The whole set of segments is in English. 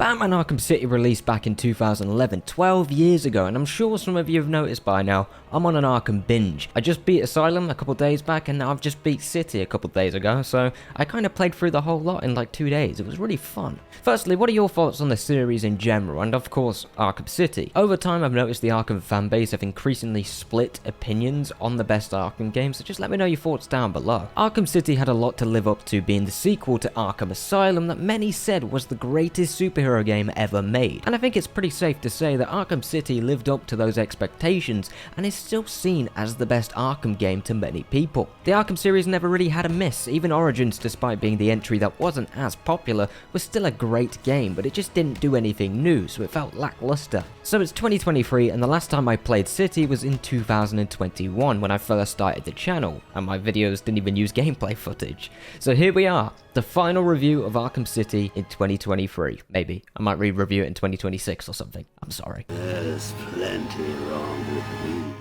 Batman Arkham City released back in 2011, 12 years ago, and I'm sure some of you have noticed by now, I'm on an Arkham binge. I just beat Asylum a couple days back, and now I've just beat City a couple days ago, so I kind of played through the whole lot in like 2 days. It was really fun. Firstly, what are your thoughts on the series in general, and of course, Arkham City? Over time, I've noticed the Arkham fanbase have increasingly split opinions on the best Arkham games, so just let me know your thoughts down below. Arkham City had a lot to live up to, being the sequel to Arkham Asylum that many said was the greatest superhero game ever made, and I think it's pretty safe to say that Arkham City lived up to those expectations and is still seen as the best Arkham game to many people. The Arkham series never really had a miss. Even Origins, despite being the entry that wasn't as popular, was still a great game, but it just didn't do anything new, so it felt lackluster. So it's 2023, and the last time I played City was in 2021 when I first started the channel, and my videos didn't even use gameplay footage. So here we are, the final review of Arkham City in 2023. Maybe. I might re-review it in 2026 or something. I'm sorry. There's plenty wrong with me.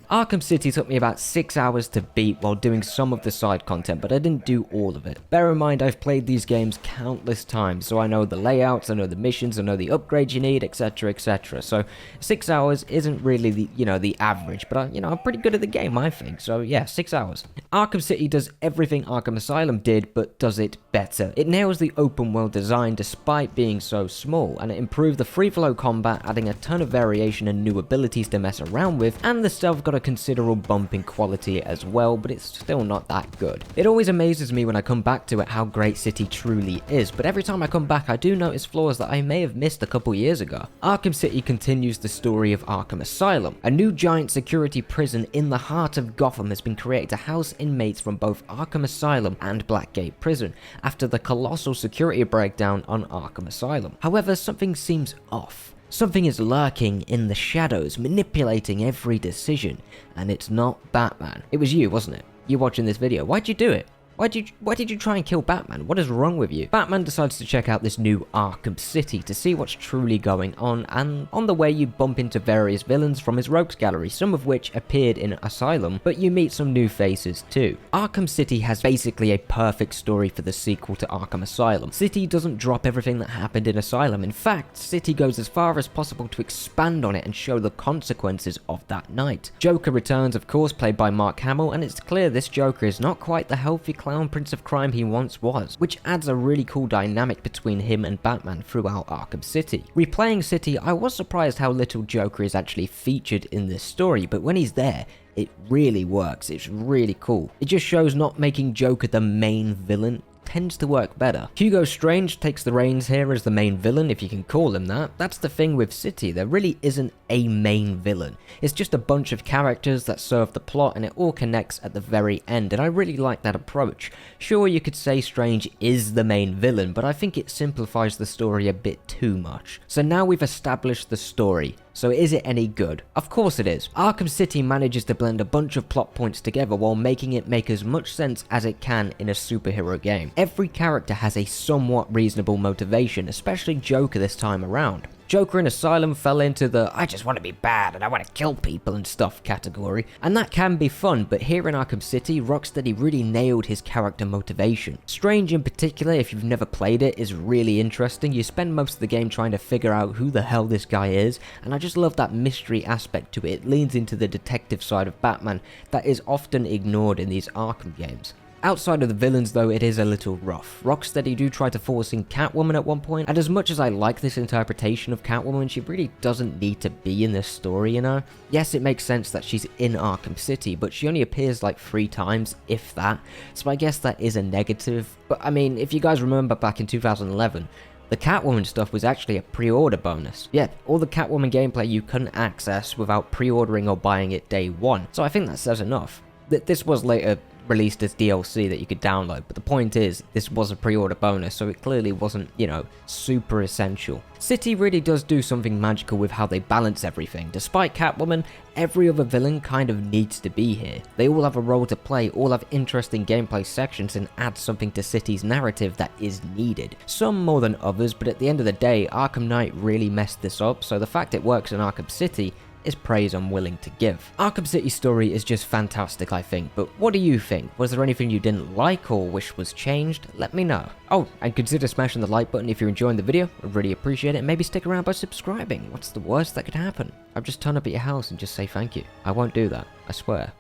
Arkham City took me about 6 hours to beat while doing some of the side content, but I didn't do all of it. Bear in mind, I've played these games countless times, so I know the layouts, I know the missions, I know the upgrades you need, etc, etc. So 6 hours isn't really the average, but I'm pretty good at the game, I think. So yeah, 6 hours. Arkham City does everything Arkham Asylum did, but does it better. It nails the open world design despite being so small, and it improved the free flow combat, adding a ton of variation and new abilities to mess around with, and the stealth got a considerable bump in quality as well, but it's still not that good. It always amazes me when I come back to it how great City truly is, but every time I come back I do notice flaws that I may have missed a couple years ago. Arkham City continues the story of Arkham Asylum. A new giant security prison in the heart of Gotham has been created to house inmates from both Arkham Asylum and Blackgate Prison, after the colossal security breakdown on Arkham Asylum. However, something seems off. Something is lurking in the shadows, manipulating every decision, and it's not Batman. It was you, wasn't it? You watching this video. Why'd you do it? Why did you try and kill Batman? What is wrong with you? Batman decides to check out this new Arkham City to see what's truly going on, and on the way you bump into various villains from his rogues gallery, some of which appeared in Asylum, but you meet some new faces too. Arkham City has basically a perfect story for the sequel to Arkham Asylum. City doesn't drop everything that happened in Asylum. In fact, City goes as far as possible to expand on it and show the consequences of that night. Joker returns, of course, played by Mark Hamill, and it's clear this Joker is not quite the healthy clown prince of crime he once was, which adds a really cool dynamic between him and Batman throughout Arkham City. Replaying City, I was surprised how little Joker is actually featured in this story, but when he's there, it really works. It's really cool. It just shows not making Joker the main villain tends to work better. Hugo Strange takes the reins here as the main villain, if you can call him that. That's the thing with City, there really isn't a main villain. It's just a bunch of characters that serve the plot, and it all connects at the very end, and I really like that approach. Sure, you could say Strange is the main villain, but I think it simplifies the story a bit too much. So now we've established the story. So is it any good? Of course it is. Arkham City manages to blend a bunch of plot points together while making it make as much sense as it can in a superhero game. Every character has a somewhat reasonable motivation, especially Joker this time around. Joker in Asylum fell into the I just want to be bad and I want to kill people and stuff category, and that can be fun, but here in Arkham City, Rocksteady really nailed his character motivation. Strange in particular, if you've never played it, is really interesting. You spend most of the game trying to figure out who the hell this guy is, and I just love that mystery aspect to it. It leans into the detective side of Batman that is often ignored in these Arkham games. Outside of the villains though, it is a little rough. Rocksteady do try to force in Catwoman at one point, and as much as I like this interpretation of Catwoman, she really doesn't need to be in this story, you know? Yes, it makes sense that she's in Arkham City, but she only appears like 3 times, if that, so I guess that is a negative. But I mean, if you guys remember back in 2011, the Catwoman stuff was actually a pre-order bonus. Yeah, all the Catwoman gameplay you couldn't access without pre-ordering or buying it day one, so I think that says enough. This was later released as DLC that you could download, but the point is, this was a pre-order bonus, so it clearly wasn't, super essential. City really does do something magical with how they balance everything. Despite Catwoman, every other villain kind of needs to be here. They all have a role to play, all have interesting gameplay sections, and add something to City's narrative that is needed. Some more than others, but at the end of the day, Arkham Knight really messed this up, so the fact it works in Arkham City is praise I'm willing to give. Arkham City's story is just fantastic, I think, but what do you think? Was there anything you didn't like or wish was changed? Let me know. Oh, and consider smashing the like button if you're enjoying the video. I'd really appreciate it, and maybe stick around by subscribing. What's the worst that could happen? I'll just turn up at your house and just say thank you. I won't do that, I swear.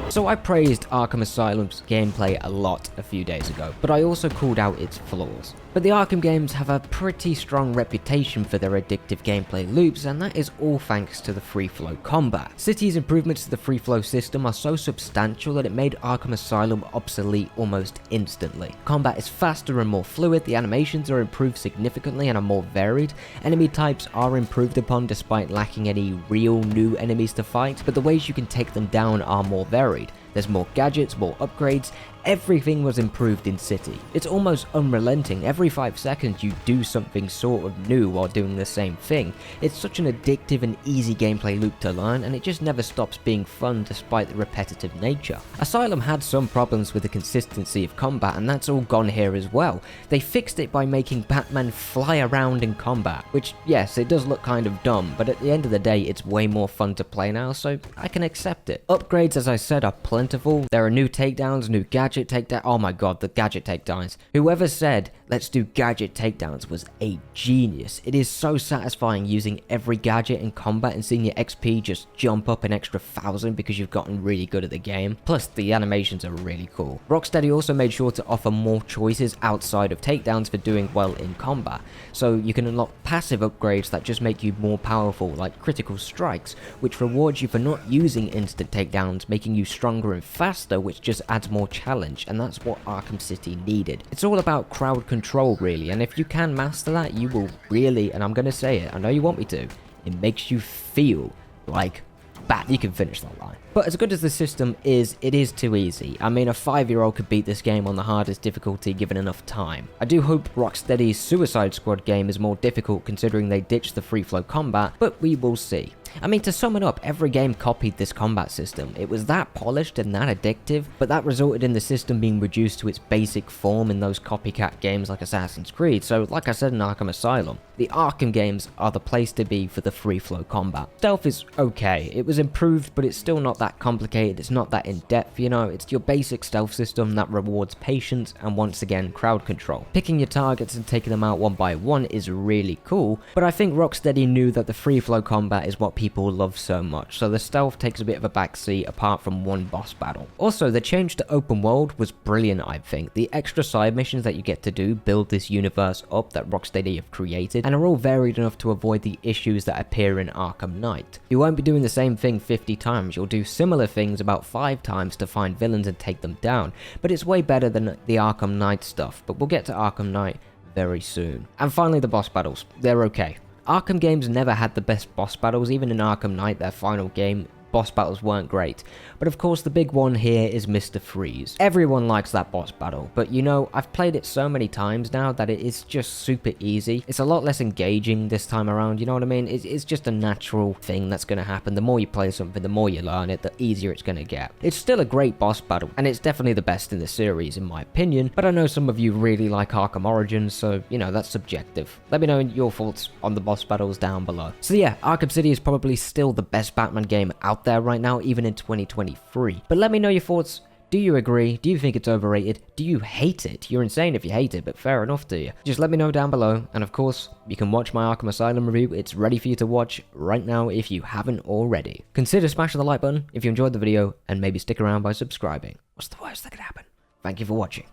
So I praised Arkham Asylum's gameplay a lot a few days ago, but I also called out its flaws. But the Arkham games have a pretty strong reputation for their addictive gameplay loops, and that is all thanks to the free flow combat. City's improvements to the free flow system are so substantial that it made Arkham Asylum obsolete almost instantly. Combat is faster and more fluid, the animations are improved significantly and are more varied, enemy types are improved upon despite lacking any real new enemies to fight, but the ways you can take them down are more varied. There's more gadgets, more upgrades, everything was improved in City. It's almost unrelenting, every 5 seconds you do something sort of new while doing the same thing. It's such an addictive and easy gameplay loop to learn, and it just never stops being fun despite the repetitive nature. Asylum had some problems with the consistency of combat, and that's all gone here as well. They fixed it by making Batman fly around in combat, which yes, it does look kind of dumb, but at the end of the day it's way more fun to play now, so I can accept it. Upgrades, as I said, are plentiful. There are new takedowns, new gadgets, takedown. Oh my god, the gadget takedowns. Whoever said let's do gadget takedowns was a genius. It is so satisfying using every gadget in combat and seeing your XP just jump up an extra 1,000 because you've gotten really good at the game. Plus the animations are really cool. Rocksteady also made sure to offer more choices outside of takedowns for doing well in combat. So you can unlock passive upgrades that just make you more powerful, like critical strikes, which rewards you for not using instant takedowns, making you stronger and faster, which just adds more challenge. And that's what Arkham City needed. It's all about crowd control really, and if you can master that, you will really, and I'm gonna say it, I know you want me to, it makes you feel like Bat. You can finish that line. But as good as the system is, it is too easy. I mean, a 5-year-old could beat this game on the hardest difficulty given enough time. I do hope Rocksteady's Suicide Squad game is more difficult considering they ditched the free flow combat, but we will see. I mean, to sum it up, every game copied this combat system. It was that polished and that addictive, but that resulted in the system being reduced to its basic form in those copycat games like Assassin's Creed. So like I said in Arkham Asylum, the Arkham games are the place to be for the free flow combat. Stealth is okay, it was improved, but it's still not that complicated, it's not that in-depth, you know, it's your basic stealth system that rewards patience and once again crowd control. Picking your targets and taking them out one by one is really cool, but I think Rocksteady knew that the free flow combat is what people love so much, so the stealth takes a bit of a backseat apart from one boss battle. Also, the change to open world was brilliant, I think. The extra side missions that you get to do build this universe up that Rocksteady have created, and are all varied enough to avoid the issues that appear in Arkham Knight. You won't be doing the same thing 50 times, you'll do similar things about 5 times to find villains and take them down, but it's way better than the Arkham Knight stuff, but we'll get to Arkham Knight very soon. And finally, the boss battles. They're okay. Arkham games never had the best boss battles, even in Arkham Knight, their final game, boss battles weren't great. But of course the big one here is Mr. Freeze. Everyone likes that boss battle, but you know, I've played it so many times now that it is just super easy. It's a lot less engaging this time around, you know what I mean? It's just a natural thing that's going to happen. The more you play something, the more you learn it, the easier it's going to get. It's still a great boss battle, and it's definitely the best in the series in my opinion, but I know some of you really like Arkham Origins, so you know, that's subjective. Let me know your thoughts on the boss battles down below. So yeah, Arkham City is probably still the best Batman game out there right now, even in 2023. But let me know your thoughts. Do you agree? Do you think it's overrated? Do you hate it? You're insane if you hate it, but fair enough, do you? Just let me know down below, and of course, you can watch my Arkham Asylum review. It's ready for you to watch right now if you haven't already. Consider smashing the like button if you enjoyed the video, and maybe stick around by subscribing. What's the worst that could happen? Thank you for watching.